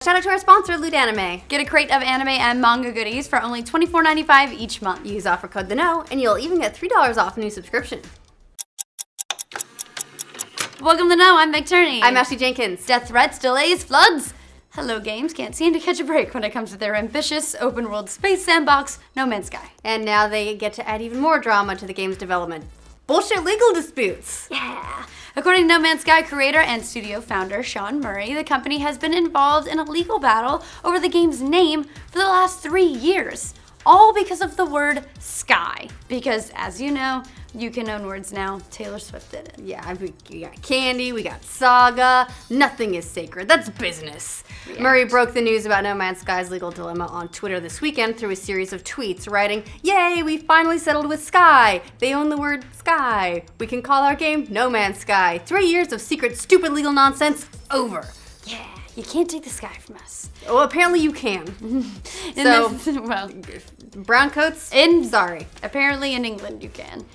Shout out to our sponsor, Loot Anime. Get a crate of anime and manga goodies for only $24.95 each month. Use offer code THEKNOW, and you'll even get $3 off a new subscription. Welcome to Know, I'm Turney. I'm Ashely Jenkins. Death threats, delays, floods. Hello Games can't seem to catch a break when it comes to their ambitious open-world space sandbox, No Man's Sky. And now they get to add even more drama to the game's development. Bullshit legal disputes. Yeah. According to No Man's Sky creator and studio founder Sean Murray, the company has been involved in a legal battle over the game's name for the last 3 years. All because of the word sky. Because, as you know, you can own words now. Taylor Swift did it. Yeah, we got Candy, we got Saga. Nothing is sacred. That's business. Yeah. Murray broke the news about No Man's Sky's legal dilemma on Twitter this weekend through a series of tweets, writing, "Yay, we finally settled with Sky. They own the word sky. We can call our game No Man's Sky. 3 years of secret, stupid legal nonsense, over." Yeah, you can't take the sky from us. Well, apparently you can. Brown coats? Sorry. Apparently in England you can.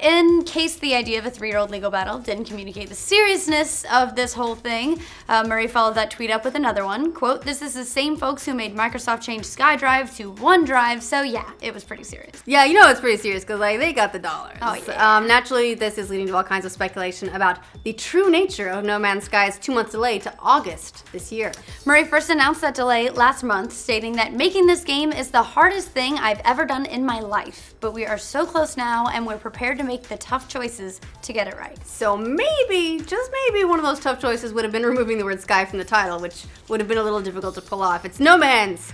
In case the idea of a 3-year-old legal battle didn't communicate the seriousness of this whole thing, Murray followed that tweet up with another one. Quote, "This is the same folks who made Microsoft change SkyDrive to OneDrive, so yeah, it was pretty serious." Yeah, you know it's pretty serious because they got the dollars. Oh, yeah. Naturally, this is leading to all kinds of speculation about the true nature of No Man's Sky's 2-month delay to August this year. Murray first announced that delay last month, stating that making this game is the hardest thing I've ever done in my life, but we are so close now and we're prepared to make the tough choices to get it right. So maybe, just maybe, one of those tough choices would have been removing the word sky from the title, which would have been a little difficult to pull off. It's No Man's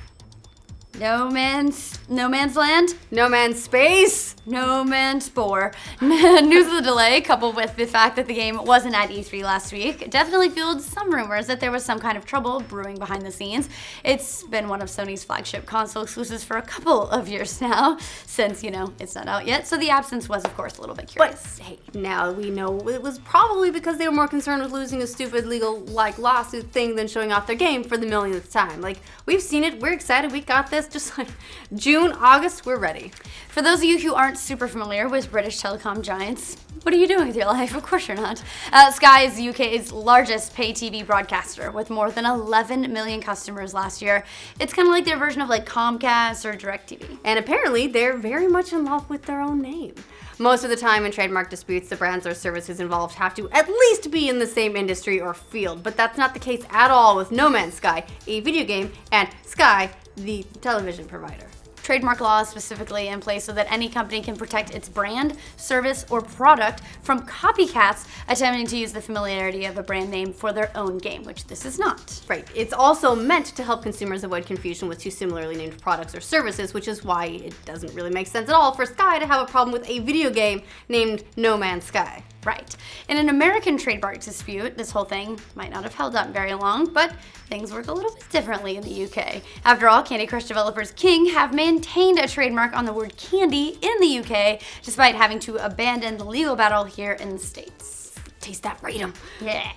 Land? No Man's Space? No Man's Spore. News of the delay, coupled with the fact that the game wasn't at E3 last week, definitely fueled some rumors that there was some kind of trouble brewing behind the scenes. It's been one of Sony's flagship console exclusives for a couple of years now, since, it's not out yet, so the absence was, of course, a little bit curious. But, hey, now we know it was probably because they were more concerned with losing a stupid legal, lawsuit thing than showing off their game for the millionth time. We've seen it, we're excited, we got this, just June, August, we're ready. For those of you who aren't super familiar with British telecom giants, what are you doing with your life? Of course you're not. Sky is the UK's largest pay TV broadcaster with more than 11 million customers last year. It's kind of like their version of Comcast or DirecTV. And apparently they're very much in love with their own name. Most of the time in trademark disputes, the brands or services involved have to at least be in the same industry or field, but that's not the case at all with No Man's Sky, a video game, and Sky, the television provider. Trademark laws specifically in place so that any company can protect its brand, service, or product from copycats attempting to use the familiarity of a brand name for their own game, which this is not. Right. It's also meant to help consumers avoid confusion with two similarly named products or services, which is why it doesn't really make sense at all for Sky to have a problem with a video game named No Man's Sky. Right. In an American trademark dispute, this whole thing might not have held up very long, but things work a little bit differently in the UK. After all, Candy Crush developers King have maintained a trademark on the word candy in the UK, despite having to abandon the legal battle here in the States. Taste that freedom. Yeah.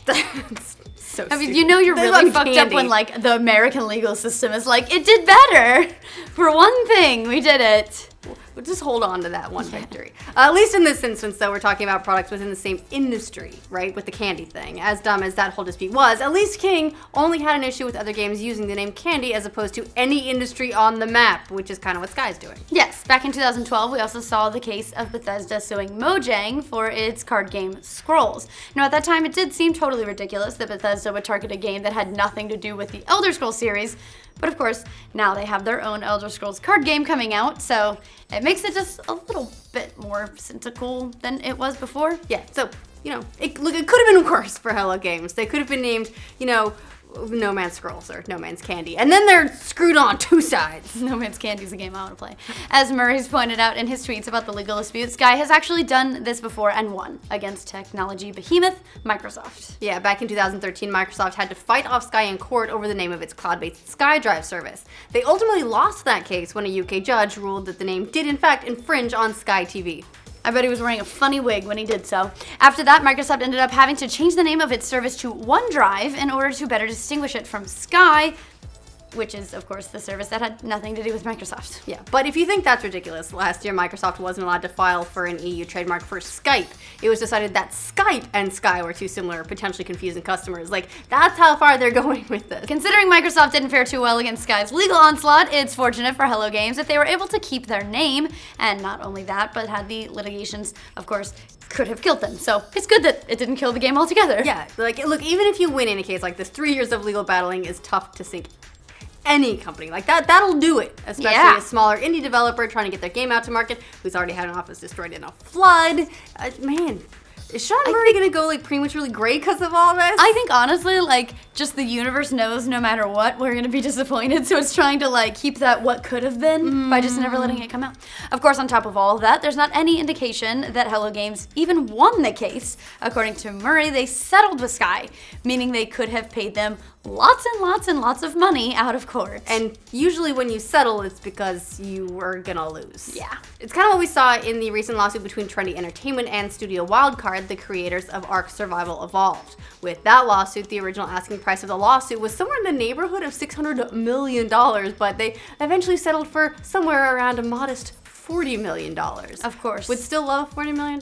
So I mean, you're really fucked up when the American legal system is it did better. For one thing, we did it. We'll just hold on to that one victory. At least in this instance, though, we're talking about products within the same industry, right? With the candy thing. As dumb as that whole dispute was, at least King only had an issue with other games using the name Candy as opposed to any industry on the map, which is kind of what Sky's doing. Yes, back in 2012, we also saw the case of Bethesda suing Mojang for its card game Scrolls. Now, at that time, it did seem totally ridiculous that Bethesda would target a game that had nothing to do with the Elder Scrolls series, but of course, now they have their own Elder Scrolls card game coming out, so it makes it just a little bit more cynical than it was before. Yeah, so, it could have been worse for Hello Games. They could have been named, No Man's Scrolls or No Man's Candy. And then they're screwed on two sides. No Man's Candy is a game I want to play. As Murray's pointed out in his tweets about the legal dispute, Sky has actually done this before and won against technology behemoth Microsoft. Yeah, back in 2013, Microsoft had to fight off Sky in court over the name of its cloud-based SkyDrive service. They ultimately lost that case when a UK judge ruled that the name did in fact infringe on Sky TV. I bet he was wearing a funny wig when he did so. After that, Microsoft ended up having to change the name of its service to OneDrive in order to better distinguish it from Sky. which is, of course, the service that had nothing to do with Microsoft. Yeah, but if you think that's ridiculous, last year Microsoft wasn't allowed to file for an EU trademark for Skype. It was decided that Skype and Sky were too similar, potentially confusing customers. Like, that's how far they're going with this. Considering Microsoft didn't fare too well against Sky's legal onslaught, it's fortunate for Hello Games that they were able to keep their name, and not only that, but had the litigations, of course, could have killed them. So it's good that it didn't kill the game altogether. Yeah, like, look, even if you win in a case like this, 3 years of legal battling is tough to sink any company. Like, that'll do it, especially a smaller indie developer trying to get their game out to market who's already had an office destroyed in a flood. Man, is Sean Murray gonna go, like, prematurely gray because of all this? I think, honestly, like, just the universe knows no matter what, we're gonna be disappointed, so it's trying to, like, keep that what could have been by just never letting it come out. Of course, on top of all of that, there's not any indication that Hello Games even won the case. According to Murray, they settled with Sky, meaning they could have paid them lots and lots and lots of money out of court. And usually when you settle, it's because you were gonna lose. Yeah. It's kind of what we saw in the recent lawsuit between Turney Entertainment and Studio Wildcard, the creators of Ark Survival Evolved. With that lawsuit, the original asking price of the lawsuit was somewhere in the neighborhood of $600 million, but they eventually settled for somewhere around a modest $40 million. Of course. Would still love $40 million.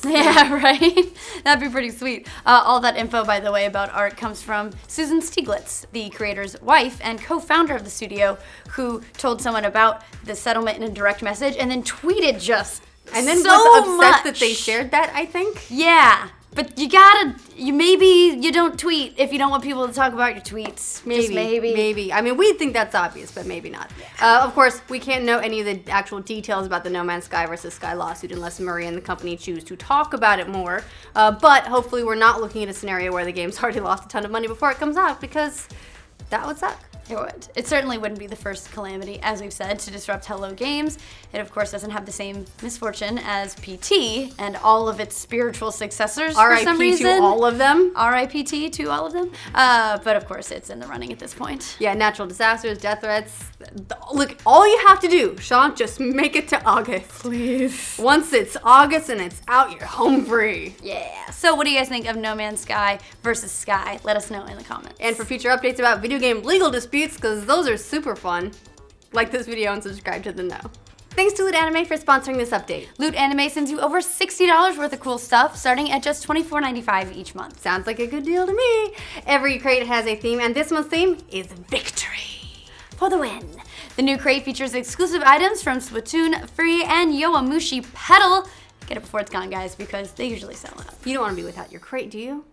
Yeah, right? That'd be pretty sweet. All that info, by the way, about Ark comes from Susan Stieglitz, the creator's wife and co-founder of the studio, who told someone about the settlement in a direct message and then tweeted just and then so was upset much that they shared that, I think. Yeah. But maybe you don't tweet if you don't want people to talk about your tweets. Maybe. I mean, we think that's obvious, but maybe not. Yeah. Of course, we can't know any of the actual details about the No Man's Sky versus Sky lawsuit unless Murray and the company choose to talk about it more. But hopefully we're not looking at a scenario where the game's already lost a ton of money before it comes out, because that would suck. It would. It certainly wouldn't be the first calamity, as we've said, to disrupt Hello Games. It, of course, doesn't have the same misfortune as PT and all of its spiritual successors for some reason. R.I.P. to all of them. R.I.P.T. to all of them. But, of course, it's in the running at this point. Yeah, natural disasters, death threats. Look, all you have to do, Sean, just make it to August. Please. Once it's August and it's out, you're home free. Yeah. So what do you guys think of No Man's Sky versus Sky? Let us know in the comments. And for future updates about video game legal disputes, because those are super fun, like this video and subscribe to the Know. Thanks to Loot Anime for sponsoring this update. Loot Anime sends you over $60 worth of cool stuff, starting at just $24.95 each month. Sounds like a good deal to me. Every crate has a theme, and this month's theme is victory. For the win. The new crate features exclusive items from Splatoon, Free, and Yowamushi Pedal. Get it before it's gone, guys, because they usually sell out. You don't want to be without your crate, do you?